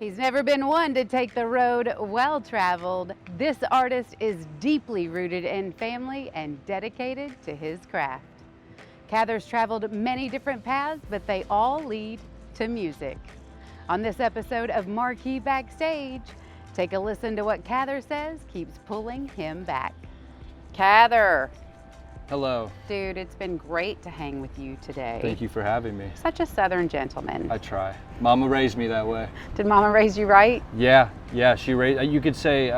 He's never been one to take the road well-traveled. This artist is deeply rooted in family and dedicated to his craft. Cather's traveled many different paths, but they all lead to music. On this episode of Marquee Backstage, take a listen to what Cather says keeps pulling him back. Cather. Hello. Dude, it's been great to hang with you today. Thank you for having me. Such a Southern gentleman. I try. Mama raised me that way. Did Mama raise you right? Yeah, she raised, you could say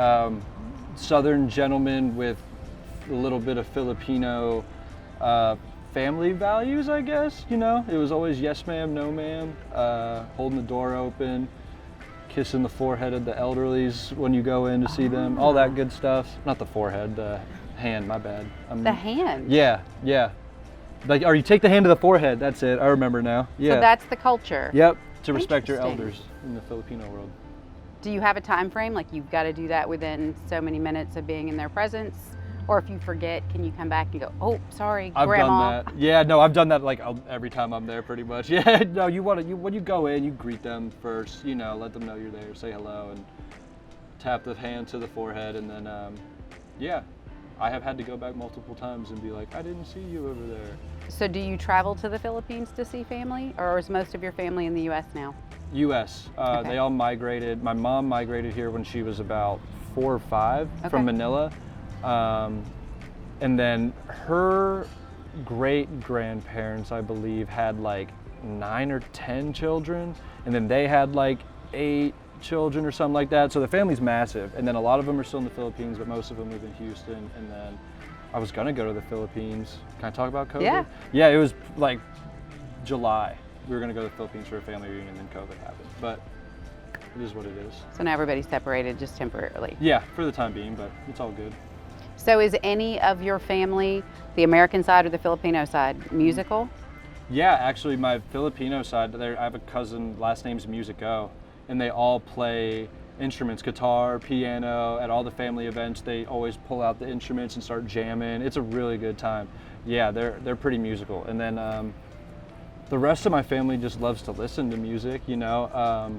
Southern gentleman with a little bit of Filipino family values, I guess, you know? It was always yes ma'am, no ma'am, holding the door open, kissing the forehead of the elderlies when you go in to see them, all that good stuff. Not the forehead, the hand, my bad. The hand? Yeah. Like, or you take the hand to the forehead, that's it, I remember now. Yeah. So that's the culture. Yep, to respect your elders in the Filipino world. Do you have a time frame? Like you've got to do that within so many minutes of being in their presence? Or if you forget, can you come back and go, oh, sorry, I've Grandma? done that. Yeah, no, I've done that like every time I'm there pretty much. Yeah, no, when you go in, you greet them first, you know, let them know you're there, say hello, and tap the hand to the forehead, and then, yeah. I have had to go back multiple times and be like, I didn't see you over there. So do you travel to the Philippines to see family, or is most of your family in the U.S. now? U.S. Okay. They all migrated. My mom migrated here when she was about 4 or 5 from Manila. And then her great-grandparents, I believe, had like 9 or 10 children. And then they had like 8 children or something like that. So the family's massive. And then a lot of them are still in the Philippines, but most of them live in Houston. And then I was gonna go to the Philippines. Can I talk about COVID? Yeah. Yeah, it was like July. We were gonna go to the Philippines for a family reunion, and then COVID happened. But it is what it is. So now everybody's separated just temporarily. Yeah, for the time being, but it's all good. So is any of your family, the American side or the Filipino side, musical? Yeah, actually my Filipino side, I have a cousin, last name's Musico, and they all play instruments, guitar, piano. At all the family events, they always pull out the instruments and start jamming. It's a really good time. Yeah, they're pretty musical. And then the rest of my family just loves to listen to music, you know.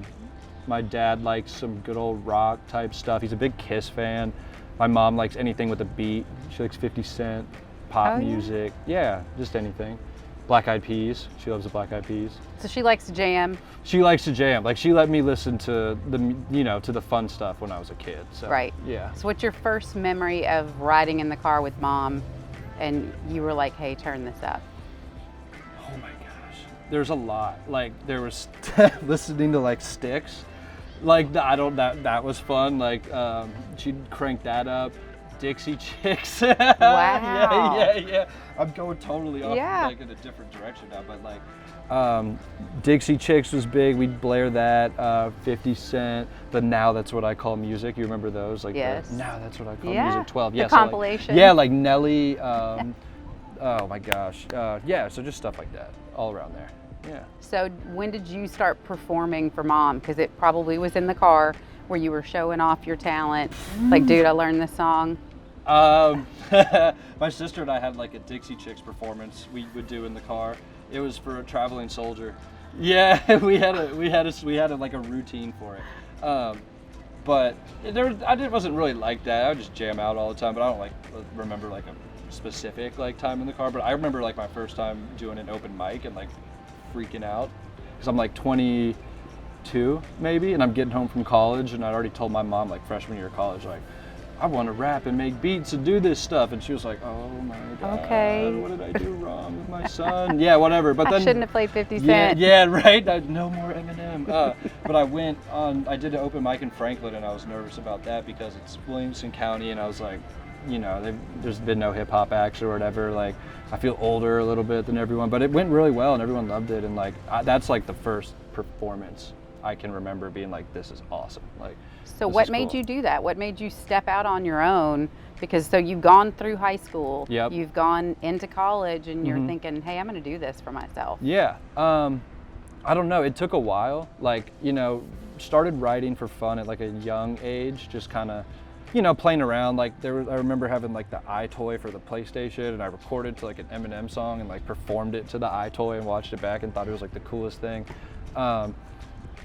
My dad likes some good old rock type stuff. He's a big Kiss fan. My mom likes anything with a beat. She likes 50 Cent, pop music. Yeah, just anything. Black Eyed Peas. She loves the Black Eyed Peas. So she likes to jam. She likes to jam. Like, she let me listen to the fun stuff when I was a kid. So, right. Yeah. So what's your first memory of riding in the car with Mom and you were like, hey, turn this up? Oh my gosh. There's a lot. Like, there was listening to like Styx. Like, that was fun. Like, she'd crank that up. Dixie Chicks. Wow. Yeah. I'm going totally off like in a different direction now, but like Dixie Chicks was big. We'd blare that. 50 Cent. The Now That's What I Call Music. You remember those? Like yes. Now That's What I Call Music. 12. The Yeah. compilation. So like Nelly. Oh my gosh. Yeah. So just stuff like that, all around there. Yeah. So when did you start performing for Mom? Because it probably was in the car where you were showing off your talent. Like, dude, I learned this song. My sister and I had like a Dixie Chicks performance we would do in the car. It was for a traveling soldier. Yeah, we had like a routine for it. But I wasn't really like that. I would just jam out all the time. But I don't like remember like a specific like time in the car. But I remember like my first time doing an open mic and like freaking out because I'm like 22 maybe, and I'm getting home from college, and I'd already told my mom like freshman year of college, like, I want to rap and make beats and do this stuff, and she was like, oh my god, okay, what did I do wrong with my son? Yeah, whatever. But then I shouldn't have played 50 Cent. Yeah, right. No more Eminem. But I did an open mic in Franklin, and I was nervous about that because it's Williamson County, and I was like, you know, there's been no hip hop acts or whatever. Like, I feel older a little bit than everyone, but it went really well and everyone loved it. And like, that's like the first performance I can remember being like, this is awesome. Like, so what made you do that? What made you step out on your own? Because so you've gone through high school, you've gone into college, and you're thinking, hey, I'm going to do this for myself. Yeah. I don't know. It took a while. Like, you know, started writing for fun at like a young age, just kind of, you know, playing around. Like I remember having like the iToy for the PlayStation, and I recorded to like an Eminem song and like performed it to the iToy and watched it back and thought it was like the coolest thing.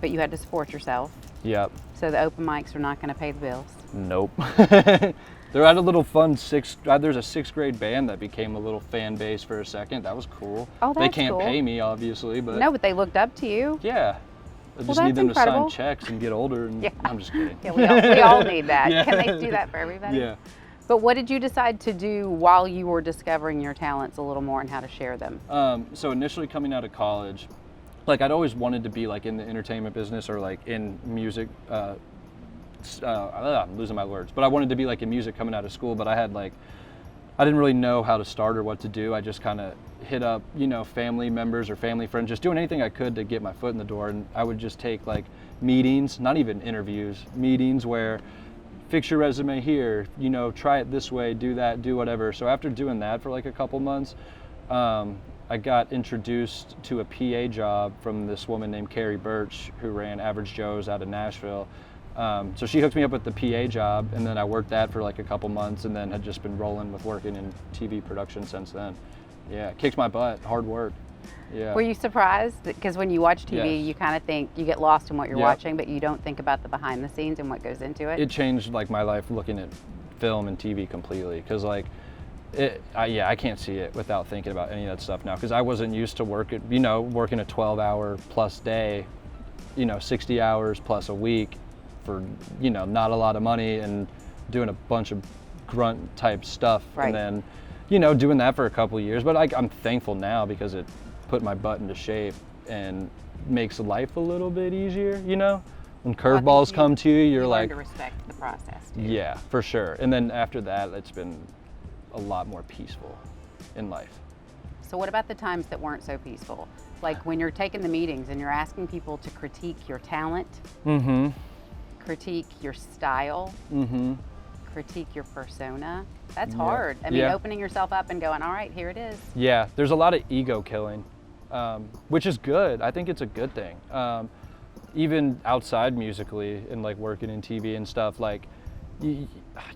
But you had to support yourself. Yep. So the open mics are not going to pay the bills. Nope. They're at a little fun there's a 6th grade band that became a little fan base for a second. That was cool. Oh, that's They can't cool. pay me, obviously, but No, but they looked up to you. yeah. I just that's need them incredible. to sign checks and get older. And Yeah. I'm just kidding. Yeah, we all need that. Yeah. Can they do that for everybody? Yeah. But what did you decide to do while you were discovering your talents a little more and how to share them? So initially coming out of college, like I'd always wanted to be like in the entertainment business or like in music. I'm losing my words, but I wanted to be like in music coming out of school, but I didn't really know how to start or what to do. I just kind of hit up, family members or family friends, just doing anything I could to get my foot in the door. And I would just take like meetings, not even interviews, meetings where fix your resume here, try it this way, do that, do whatever. So after doing that for like a couple months, I got introduced to a PA job from this woman named Carrie Birch who ran Average Joe's out of Nashville. So she hooked me up with the PA job, and then I worked that for like a couple months, and then had just been rolling with working in TV production since then. Yeah, kicked my butt, hard work. Yeah. Were you surprised? Because when you watch TV, Yes. you kind of think, you get lost in what you're Yep. watching, but you don't think about the behind the scenes and what goes into it. It changed like my life looking at film and TV completely, because like I can't see it without thinking about any of that stuff now, because I wasn't used to working a 12-hour plus day, 60 hours plus a week for not a lot of money and doing a bunch of grunt type stuff. Right. And then doing that for a couple of years, but I'm thankful now because it put my butt into shape and makes life a little bit easier. When curveballs come to you, you're learn like, to respect the process. Too. yeah, for sure. And then after that, it's been a lot more peaceful in life. So what about the times that weren't so peaceful? Like when you're taking the meetings and you're asking people to critique your talent, Mm-hmm. critique your style, Mm-hmm. critique your persona. That's Yeah. hard. I mean, Yeah. opening yourself up and going, all right, here it is. Yeah, there's a lot of ego killing, which is good. I think it's a good thing. Even outside musically and like working in TV and stuff, like you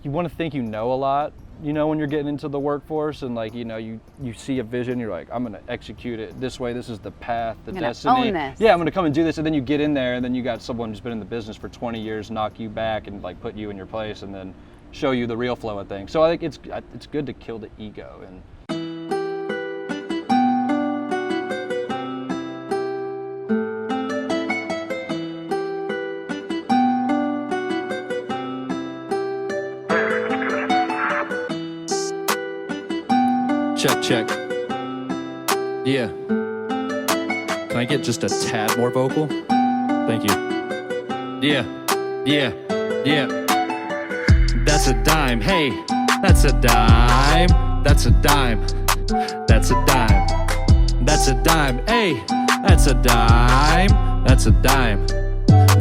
want to think a lot, when you're getting into the workforce, and like, you see a vision, you're like, I'm going to execute it this way. This is the path, the I'm gonna destiny. own this. Yeah, I'm going to come and do this. And then you get in there and then you got someone who's been in the business for 20 years, knock you back and like put you in your place and then show you the real flow of things. So I think it's good to kill the ego. And Check. Yeah. Can I get just a tad more vocal? Thank you. Yeah. That's a dime. Hey, that's a dime. That's a dime. That's a dime. That's a dime. Hey, that's a dime. That's a dime.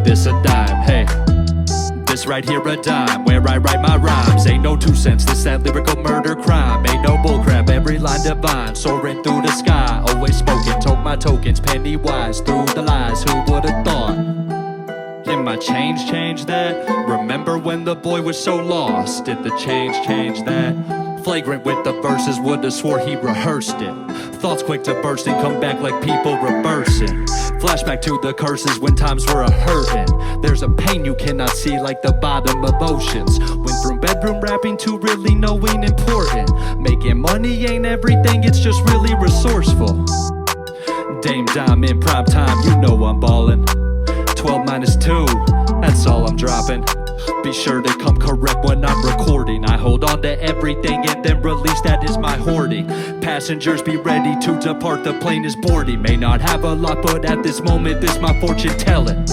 This a dime. Hey. This right here a dime, where I write my rhymes. Ain't no 2 cents, this that lyrical murder crime. Ain't no bullcrap, every line divine. Soaring through the sky, always smoking. Toke my tokens, penny wise. Through the lies, who would've thought? Can my change that? Remember when the boy was so lost? Did the change that? Flagrant with the verses, would've swore he rehearsed it. Thoughts quick to burst and come back like people reversing. Flashback to the curses when times were a-hurtin'. There's a pain you cannot see like the bottom of oceans. Went from bedroom rapping to really knowing important. Making money ain't everything, it's just really resourceful. Dame Dime in prime time, you know I'm ballin'. 12 minus 2, that's all I'm dropping. Be sure to come correct when I'm recording. I hold on to everything and then release, that is my hoarding. Passengers be ready to depart, the plane is boarding. May not have a lot, but at this moment this my fortune telling.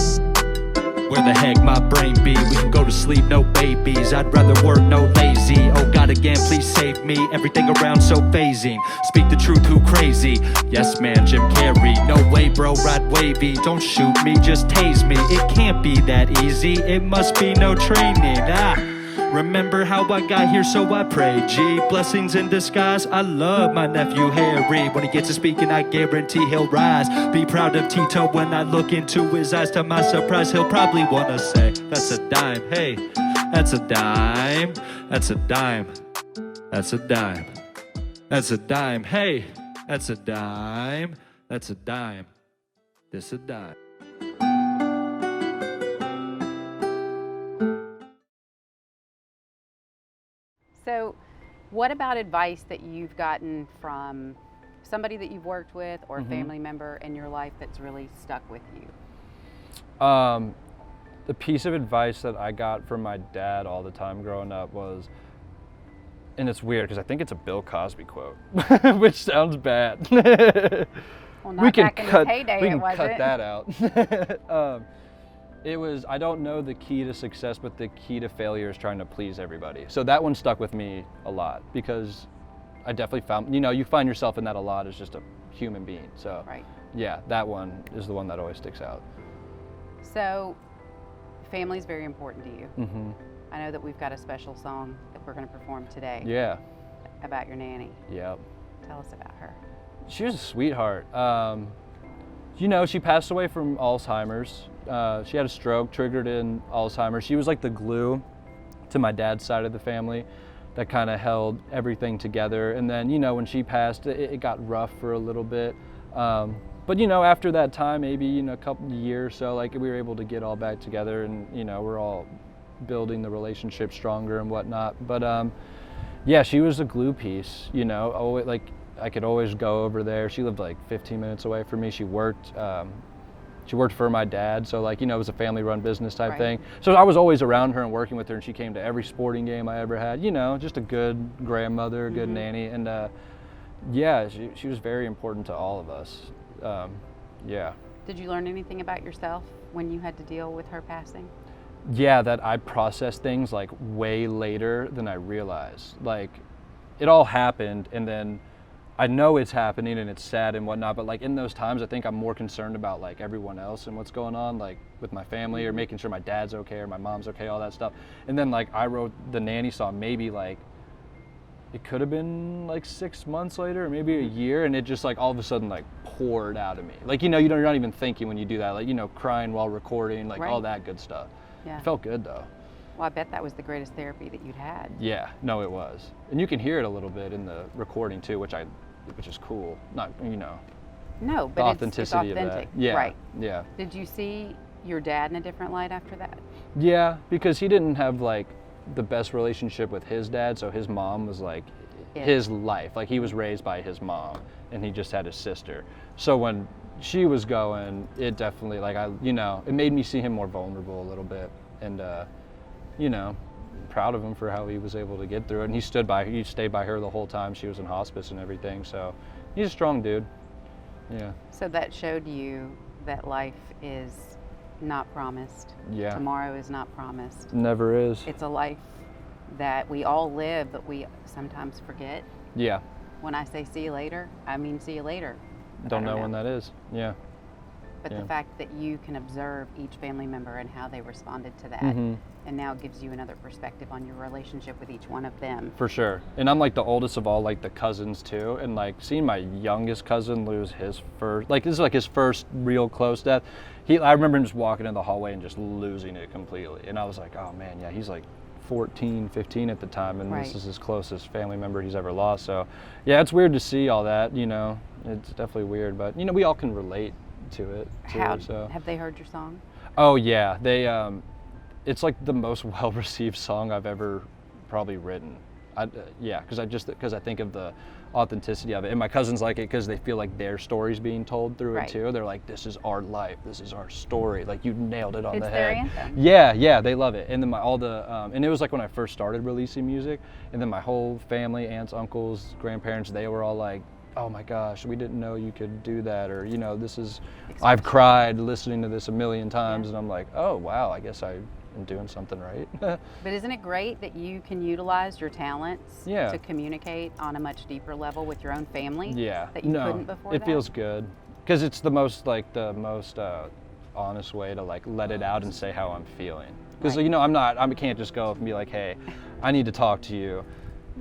Where the heck my brain be? We can go to sleep, no babies. I'd rather work, no lazy. Oh God, again, please save me. Everything around so phasing. Speak the truth, who crazy? Yes man, Jim Carrey. No way bro, ride wavy. Don't shoot me, just tase me. It can't be that easy, it must be no training. Remember how I got here, so I pray. G, blessings in disguise. I love my nephew Harry. When he gets to speaking, I guarantee he'll rise. Be proud of Tito when I look into his eyes. To my surprise, he'll probably wanna say, that's a dime. Hey, that's a dime. That's a dime. That's a dime. That's a dime. Hey, that's a dime. That's a dime. This a dime. So, what about advice that you've gotten from somebody that you've worked with or a family member in your life that's really stuck with you? The piece of advice that I got from my dad all the time growing up was, and it's weird because I think it's a Bill Cosby quote, which sounds bad. Well, not back in his heyday, we can it wasn't. cut that out. It was, I don't know the key to success, but the key to failure is trying to please everybody. So that one stuck with me a lot because I definitely found, you find yourself in that a lot as just a human being. So Right. yeah, that one is the one that always sticks out. So, family's very important to you. I know that we've got a special song that we're going to perform today Yeah, about your nanny. yeah. Tell us about her. She was a sweetheart. She passed away from Alzheimer's. She had a stroke, triggered in Alzheimer's. She was like the glue to my dad's side of the family that kind of held everything together. And then, when she passed, it got rough for a little bit. But after that time, maybe, a couple of years or so, like we were able to get all back together and, we're all building the relationship stronger and whatnot. But yeah, she was a glue piece, always, like I could always go over there. She lived like 15 minutes away from me. She worked for my dad. So like, it was a family run business type thing. So I was always around her and working with her, and she came to every sporting game I ever had, just a good grandmother, a good nanny. And yeah, she was very important to all of us. Yeah. Did you learn anything about yourself when you had to deal with her passing? Yeah, that I processed things like way later than I realized. Like it all happened, and then I know it's happening and it's sad and whatnot, but like in those times, I think I'm more concerned about like everyone else and what's going on, like with my family or making sure my dad's okay or my mom's okay, all that stuff. And then like I wrote the nanny song maybe like, it could have been like 6 months later or maybe a year, and it just like all of a sudden like poured out of me. Like, you're not even thinking when you do that, like, crying while recording, like all that good stuff. Yeah. It felt good though. Well, I bet that was the greatest therapy that you'd had. Yeah, no, it was. And you can hear it a little bit in the recording too, which is cool. Not, No, but the authenticity it's authentic. of that. Yeah, Right. yeah. Did you see your dad in a different light after that? Yeah, because he didn't have like the best relationship with his dad, so his mom was like his life. Like he was raised by his mom, and he just had his sister. So when she was going, it definitely like it made me see him more vulnerable a little bit, and proud of him for how he was able to get through it. And he stayed by her the whole time she was in hospice and everything. So he's a strong dude. Yeah. So that showed you that life is not promised. Yeah. Tomorrow is not promised. Never is. It's a life that we all live, but we sometimes forget. Yeah. When I say see you later, I mean see you later. Don't know when that is. Yeah. But the fact that you can observe each family member and how they responded to that, Mm-hmm. and now gives you another perspective on your relationship with each one of them. For sure. And I'm like the oldest of all like the cousins too, and like seeing my youngest cousin lose his first, like this is like his first real close death. I remember him just walking in the hallway and just losing it completely, and I was like, oh man, yeah, he's like 14, 15 at the time, and this is his closest family member he's ever lost. So yeah, it's weird to see all that, it's definitely weird, but we all can relate to it too. So Have they heard your song? Oh yeah, they it's like the most well-received song I've ever probably written. Because I think of the authenticity of it, and my cousins like it because they feel like their story's being told through it too. They're like, this is our life, this is our story, like you nailed it on the head. It's their anthem. Yeah, they love it. And then and it was like when I first started releasing music, and then my whole family, aunts, uncles, grandparents, they were all like, oh my gosh, we didn't know you could do that, or I've cried listening to this a million times, and I'm like, oh wow, I guess I am doing something right. But isn't it great that you can utilize your talents to communicate on a much deeper level with your own family? Yeah. That you couldn't before. It feels good because it's the most honest way to like let it out and say how I'm feeling. Because I can't just go and be like, hey, I need to talk to you.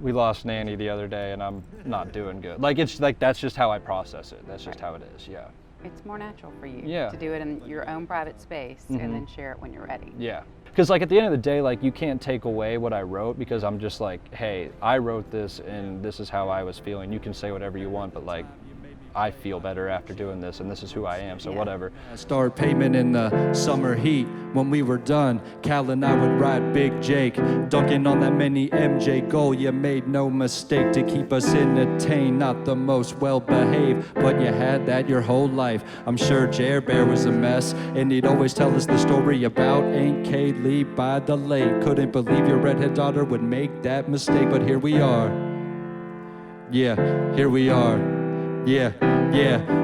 We lost Nanny the other day and I'm not doing good. Like it's like that's just how I process it. That's just how it is. Yeah. It's more natural for you to do it in your own private space and then share it when you're ready. Yeah. Because like at the end of the day, like you can't take away what I wrote because I'm just like, hey, I wrote this and this is how I was feeling. You can say whatever you want, but like I feel better after doing this, and this is who I am, so whatever. Start payment in the summer heat. When we were done, Cal and I would ride Big Jake, dunking on that mini MJ goal. You made no mistake to keep us entertained, not the most well-behaved, but you had that your whole life. I'm sure Jer Bear was a mess, and he'd always tell us the story about Aunt Kaylee by the lake. Couldn't believe your redhead daughter would make that mistake, but here we are. Yeah, here we are. Yeah,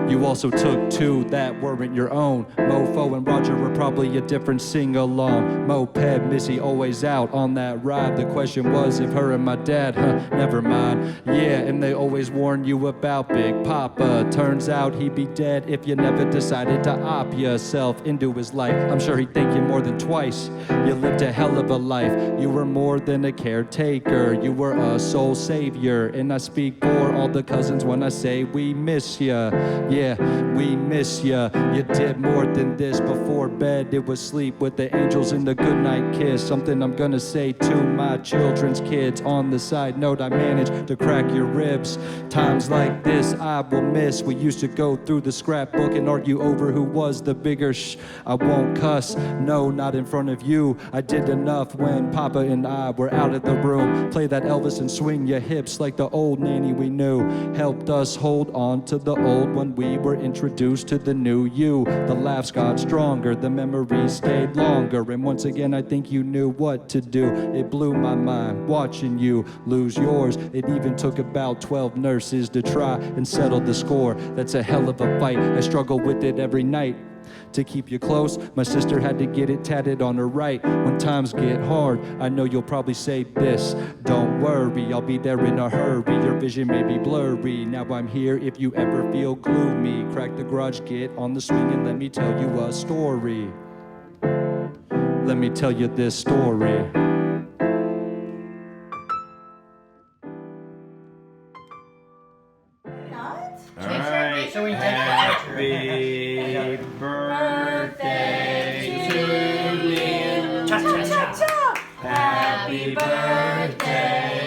you also took two that weren't your own. Mofo and Roger were probably a different sing-along. Moped Missy always out on that ride. The question was if her and my dad, never mind. Yeah, and they always warn you about Big Papa. Turns out he'd be dead if you never decided to op yourself into his life. I'm sure he'd thank you more than twice. You lived a hell of a life. You were more than a caretaker. You were a soul savior. And I speak for all the cousins when I say we miss ya. Yeah, we miss ya. You did more than this. Before bed it was sleep with the angels and the goodnight kiss. Something I'm gonna say to my children's kids. On the side note, I managed to crack your ribs. Times like this I will miss. We used to go through the scrapbook and argue over who was the bigger I won't cuss, no, not in front of you. I did enough when Papa and I were out of the room. Play that Elvis and swing your hips like the old nanny we knew. Helped us hold on to the old when we were introduced to the new you. The laughs got stronger, the memories stayed longer, and once again I think you knew what to do. It blew my mind watching you lose yours. It even took about 12 nurses to try and settle the score. That's a hell of a fight. I struggle with it every night. To keep you close, my sister had to get it tatted on her right. When times get hard, I know you'll probably say this. Don't worry, I'll be there in a hurry. Your vision may be blurry. Now I'm here if you ever feel gloomy. Crack the garage, get on the swing, and let me tell you a story. Let me tell you this story. All right, so we happy birthday to you. Cha cha cha. Happy birthday